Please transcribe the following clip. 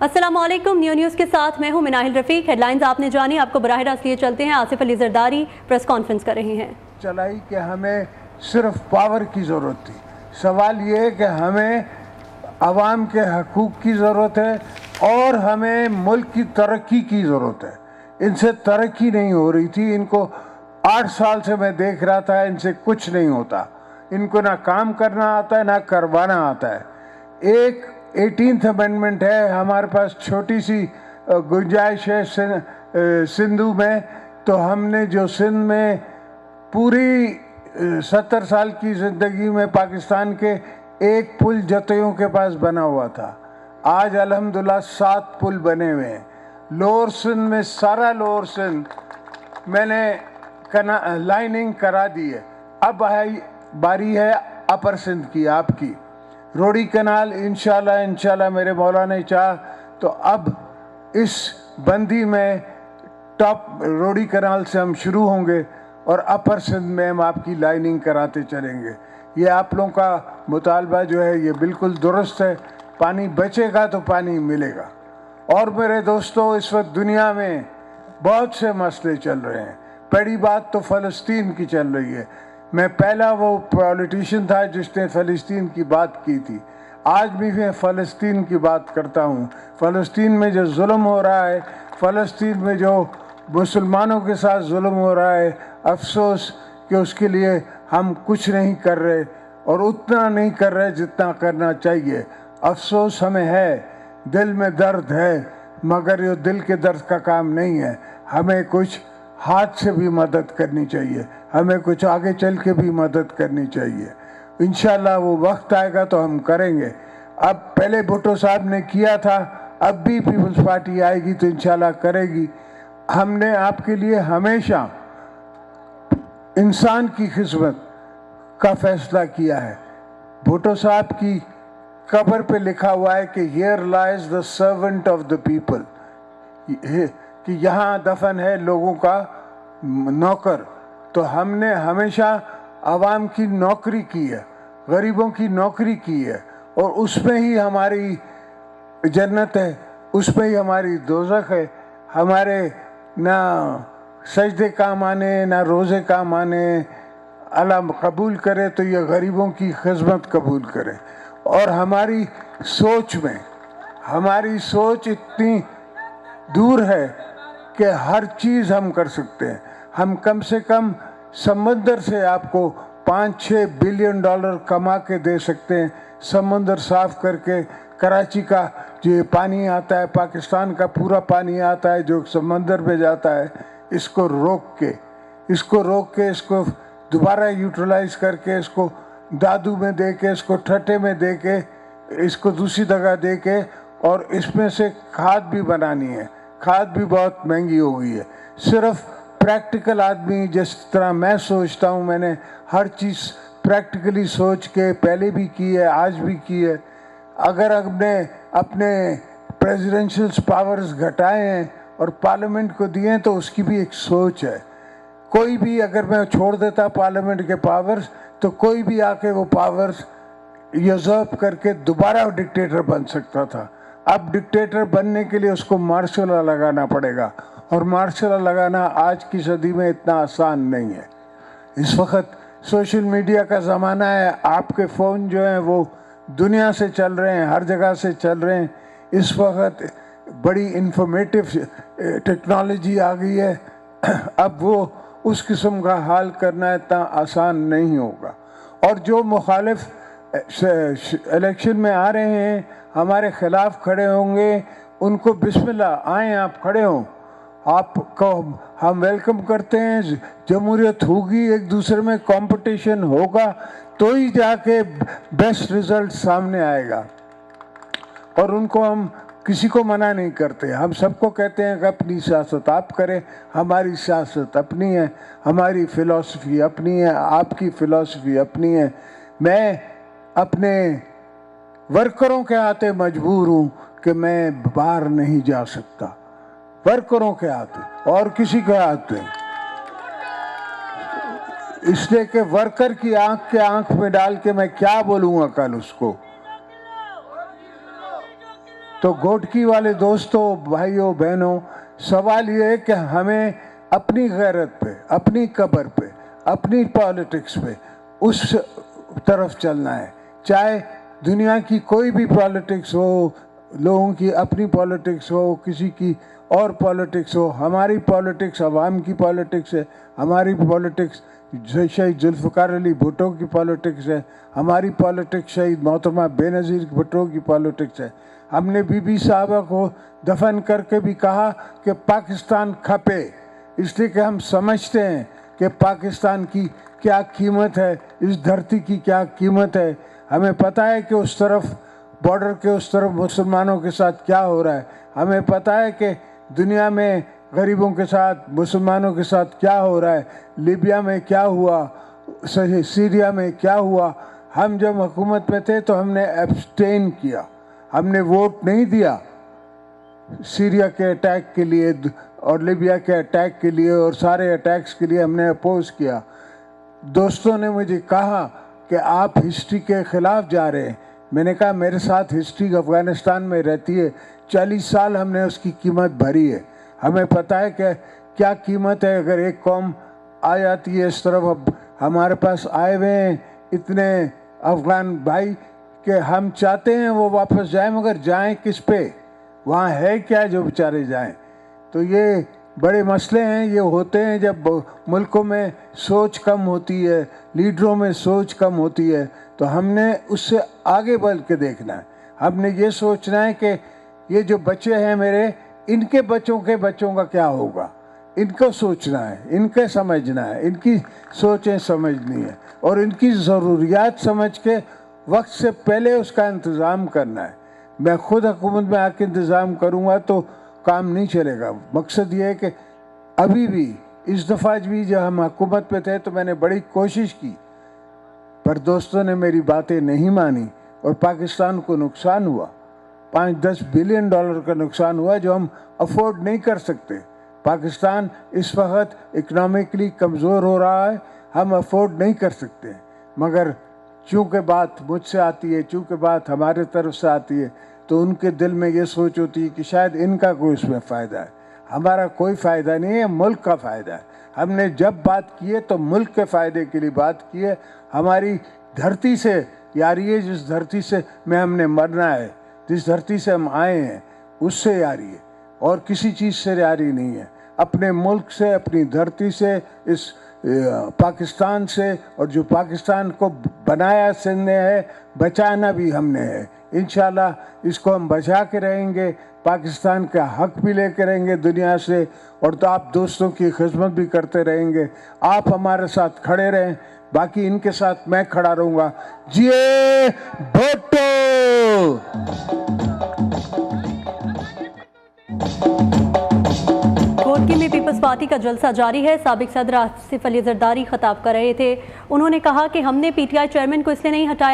अस्सलाम वालेकुम। न्यूज़ के साथ मैं हूं मिनाहिल रफ़ीक। हेडलाइंस आपने जानी, आपको बराह रास्त लिए चलते हैं। आसिफ अली जरदारी प्रेस कॉन्फ्रेंस कर रहे हैं। चलाई कि हमें सिर्फ पावर की ज़रूरत थी। सवाल ये है कि हमें आवाम के हकूक़ की ज़रूरत है और हमें मुल्क की तरक्की की ज़रूरत है। इनसे तरक्की नहीं हो रही थी। इनको 8 साल से मैं देख रहा था, इनसे कुछ नहीं होता। इनको ना काम करना आता है ना करवाना आता है। एक 18th अमेंडमेंट है, हमारे पास छोटी सी गुंजाइश है सिंधु में, तो हमने जो सिंध में पूरी 70 साल की ज़िंदगी में पाकिस्तान के एक पुल जतोइयों के पास बना हुआ था, आज अल्हम्दुलिल्लाह 7 पुल बने हुए हैं। लोअर सिंध में सारा लोअर सिंध मैंने लाइनिंग करा दी है। अब बारी है अपर सिंध की, आपकी रोडी कनाल इंशाल्लाह मेरे मौला ने चाहा तो अब इस बंदी में टॉप रोडी कनाल से हम शुरू होंगे और अपर सिंध में हम आपकी लाइनिंग कराते चलेंगे। ये आप लोगों का मुतालबा जो है ये बिल्कुल दुरुस्त है। पानी बचेगा तो पानी मिलेगा। और मेरे दोस्तों, इस वक्त दुनिया में बहुत से मसले चल रहे हैं। पहली बात तो फ़लस्तीन की चल रही है। मैं पहला वो पॉलिटिशियन था जिसने फ़लस्तीन की बात की थी। आज भी मैं फ़लस्तीन की बात करता हूँ। फ़लस्तीन में जो जुल्म हो रहा है, फ़लस्तीन में जो मुसलमानों के साथ जुल्म हो रहा है, अफसोस कि उसके लिए हम कुछ नहीं कर रहे और उतना नहीं कर रहे जितना करना चाहिए। अफसोस हमें है, दिल में दर्द है, मगर ये दिल के दर्द का काम नहीं है। हमें कुछ हाथ से भी मदद करनी चाहिए, हमें कुछ आगे चल के भी मदद करनी चाहिए। इंशाल्लाह वो वक्त आएगा तो हम करेंगे। अब पहले भुट्टो साहब ने किया था, अब भी पीपल्स पार्टी आएगी तो इंशाल्लाह करेगी। हमने आपके लिए हमेशा इंसान की खिदमत का फैसला किया है। भुट्टो साहब की कब्र पे लिखा हुआ है कि here lies the servant of the people, कि यहाँ दफन है लोगों का नौकर। तो हमने हमेशा आवाम की नौकरी की है, गरीबों की नौकरी की है, और उसमें ही हमारी जन्नत है, उसमें ही हमारी दोज़ख है। हमारे ना सजदे काम आने ना रोज़े काम आने। अल्लाह कबूल करे तो ये गरीबों की खिदमत कबूल करे। और हमारी सोच में, हमारी सोच इतनी दूर है कि हर चीज़ हम कर सकते हैं। हम कम से कम समंदर से आपको 5-6 बिलियन डॉलर कमा के दे सकते हैं। समंदर साफ करके कराची का जो पानी आता है, पाकिस्तान का पूरा पानी आता है जो समंदर में जाता है, इसको रोक के इसको दोबारा यूटिलाइज करके, इसको दादू में दे के, इसको ठट्ठे में दे के, इसको दूसरी जगह दे के, और इसमें से खाद भी बनानी है। खाद भी बहुत महंगी हो गई है। सिर्फ प्रैक्टिकल आदमी जिस तरह मैं सोचता हूँ, मैंने हर चीज़ प्रैक्टिकली सोच के पहले भी की है, आज भी की है। अगर हमने अपने प्रेसिडेंशियल पावर्स घटाए हैं और पार्लियामेंट को दिए हैं तो उसकी भी एक सोच है। कोई भी अगर मैं छोड़ देता पार्लियामेंट के पावर्स तो कोई भी आके वो पावर्स यूज़र्व करके दोबारा डिक्टेटर बन सकता था। अब डिक्टेटर बनने के लिए उसको मार्शल लॉ लगाना पड़ेगा, और मार्शल लॉ लगाना आज की सदी में इतना आसान नहीं है। इस वक्त सोशल मीडिया का ज़माना है। आपके फ़ोन जो हैं वो दुनिया से चल रहे हैं, हर जगह से चल रहे हैं। इस वक्त बड़ी इंफॉर्मेटिव टेक्नोलॉजी आ गई है। अब वो उस किस्म का हाल करना इतना आसान नहीं होगा। और जो मुखालिफ इलेक्शन में आ रहे हैं, हमारे ख़िलाफ़ खड़े होंगे, उनको बिस्मिल्लाह, आएँ आप खड़े हों, आपको हम वेलकम करते हैं। जमहूरियत होगी, एक दूसरे में कंपटीशन होगा तो ही जाके बेस्ट रिज़ल्ट सामने आएगा। और उनको हम किसी को मना नहीं करते, हम सबको कहते हैं कि अपनी सियासत आप करें, हमारी सियासत अपनी है, हमारी फ़िलॉसफी अपनी है, आपकी फ़िलॉसफी अपनी है। मैं अपने वर्करों के आते मजबूर हूँ कि मैं बाहर नहीं जा सकता, वर्करों के आते और किसी के आते, इसलिए कि वर्कर की आंख के आंख में डाल के मैं क्या बोलूँगा कल उसको। तो गोटकी वाले दोस्तों, भाइयों बहनों, सवाल ये है कि हमें अपनी गैरत पे, अपनी कब्र पे, अपनी पॉलिटिक्स पे उस तरफ चलना है। चाहे दुनिया की कोई भी पॉलिटिक्स हो, लोगों की अपनी पॉलिटिक्स हो, किसी की और पॉलिटिक्स हो, हमारी पॉलिटिक्स अवाम की पॉलिटिक्स है, हमारी पॉलिटिक्स शहीद जुल्फ़िकार अली भुट्टो की पॉलिटिक्स है, हमारी पॉलिटिक्स शहीद मोहतरमा बेनज़ीर भुट्टो की पॉलिटिक्स है। हमने बीबी साहबा को दफन करके भी कहा कि पाकिस्तान खपे, इसलिए कि हम समझते हैं कि पाकिस्तान की क्या कीमत है, इस धरती की क्या कीमत है। हमें पता है कि उस तरफ बॉर्डर के उस तरफ मुसलमानों के साथ क्या हो रहा है, हमें पता है कि दुनिया में गरीबों के साथ, मुसलमानों के साथ क्या हो रहा है, लीबिया में क्या हुआ, सीरिया में क्या हुआ। हम जब हुकूमत में थे तो हमने एब्सटेन किया, हमने वोट नहीं दिया सीरिया के अटैक के लिए और लीबिया के अटैक के लिए और सारे अटैक्स के लिए हमने अपोज किया। दोस्तों ने मुझे कहा कि आप हिस्ट्री के ख़िलाफ़ जा रहे हैं। मैंने कहा मेरे साथ हिस्ट्री अफ़गानिस्तान में रहती है, 40 साल हमने उसकी कीमत भरी है। हमें पता है कि क्या कीमत है अगर एक कौम आ जाती है इस तरफ। अब हमारे पास आए हुए हैं इतने अफ़गान भाई कि हम चाहते हैं वो वापस जाएं, मगर जाएं किस पे, वहाँ है क्या जो बेचारे जाएं। तो ये बड़े मसले हैं, ये होते हैं जब मुल्कों में सोच कम होती है, लीडरों में सोच कम होती है। तो हमने उससे आगे बढ़ के देखना है। हमने ये सोचना है कि ये जो बच्चे हैं मेरे, इनके बच्चों के बच्चों का क्या होगा, इनको सोचना है, इनके समझना है, इनकी सोचें समझनी है और इनकी ज़रूरियात समझ के वक्त से पहले उसका इंतज़ाम करना है। मैं खुद हुकूमत में आके इंतज़ाम करूँगा तो काम नहीं चलेगा। मकसद ये है कि अभी भी इस दफ़ा भी जब हम हुकूमत पे थे तो मैंने बड़ी कोशिश की, पर दोस्तों ने मेरी बातें नहीं मानी और पाकिस्तान को नुकसान हुआ। 5-10 बिलियन डॉलर का नुकसान हुआ जो हम अफोर्ड नहीं कर सकते। पाकिस्तान इस वक्त इकनॉमिकली कमज़ोर हो रहा है, हम अफोर्ड नहीं कर सकते। मगर चूँकि बात मुझसे आती है, चूँकि बात हमारे तरफ से आती है, तो उनके दिल में ये सोच होती है कि शायद इनका कोई उसमें फ़ायदा है। हमारा कोई फ़ायदा नहीं है, मुल्क का फ़ायदा है। हमने जब बात की है तो मुल्क के फ़ायदे के लिए बात की है। हमारी धरती से यारी है, जिस धरती से में हमने मरना है, जिस धरती से हम आए हैं, उससे यारी है और किसी चीज़ से यारी नहीं है। अपने मुल्क से, अपनी धरती से, इस पाकिस्तान से, और जो पाकिस्तान को बनाया सिंधने है, बचाना भी हमने है। इंशाल्लाह इसको हम बचा के रहेंगे, पाकिस्तान का हक भी लेके रहेंगे दुनिया से, और तो आप दोस्तों की खिदमत भी करते रहेंगे। आप हमारे साथ खड़े रहें, बाकी इनके साथ मैं खड़ा रहूँगा। जिए भुट्टो। गोटकी में पीपल्स पार्टी का जलसा जारी है। साबिक सदर आसिफ अली जरदारी खिताब कर रहे थे। उन्होंने कहा कि हमने पीटीआई चेयरमैन को इसलिए नहीं हटाया